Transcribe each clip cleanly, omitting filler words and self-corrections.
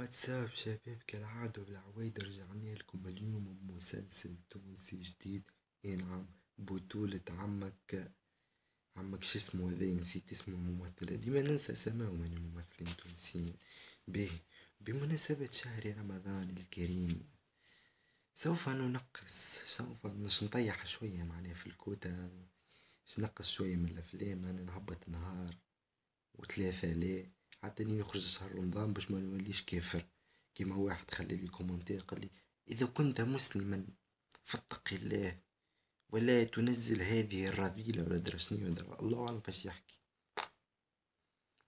واتساب شباب، كالعادة بالعوايد رجعنا لكم اليوم بمسلسل تونسي جديد. اي نعم، بطولة عمك شو اسمه هذا، نسيت اسم الممثل، ديما ننسى اسمائهم من الممثلين التونسيين. به بمناسبة شهر رمضان الكريم سوف نطيح شوية معناها في الكوتا، نقص شوية من الأفلام. أنا نهبط نهار وثلاثة لا، حتى اني نخرج شهر رمضان باش ما نوليش كافر. كيما واحد خلي لي كومنتير قال لي: اذا كنت مسلما فاتق الله ولا تنزل هذه الرذيلة، ولا درسني ولا الله اعلم فاش يحكي.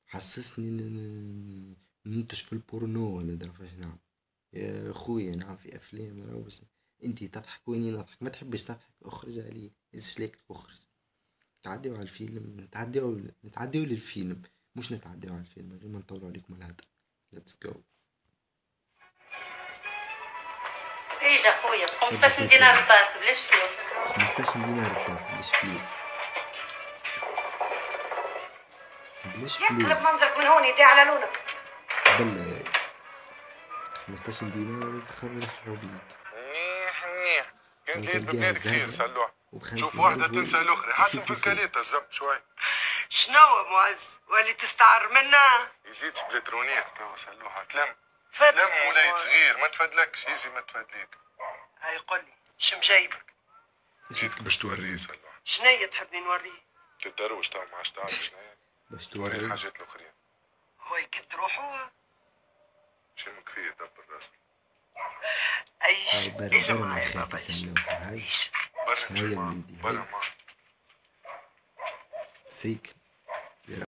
حسسني ننتج في البورنو ولا درا فاش نعم. يا خويا نعم في افلام راهو، بس انتي تضحك واني نضحك، ما تحبش تضحك اخرج عليه، ليك اخرج. نتعداو على الفيلم، نتعداو للفيلم، مش نتعداو على الفيلم غير ما نطولوا عليكم الهدى. ليتس جو. ايش اخويا 15 دينار الطاس بلاش فلوس. 15 دينار الطاس بلاش فلوس. بلاش فلوس. يقلب منظرك من هون يدي على لونك. قبل 15 دينار خير نحلو بيك. منيح كنت ليت تلقاها ببنات كثير زهرة سلوح. وب50 شوف واحدة ألف تنسى الأخرى، حسن في وشوفي الكاليتا الزبط شوي. شنو معز ولي تستعر منا؟ يزيد بلترونيات توا سلوحة تلم فدلك تلم وليد صغير ما تفدلكش، يزي ما تفدليك. هاي قول لي شم جايبك؟ جيتك باش توريه سلوحة. شنية تحبني نوريه؟ تدروش توا ما عادش تعرف شنيا. باش توري توري الحاجات الأخرين. هو يقد روحه؟ شمك فيه دبر راسك. ايش هاي برا ايش برا ما معايا يخاف بابا ايش؟ يسلوها. هاي ايش؟ برا هاي يا نجي وليدي برا هاي ما سيك.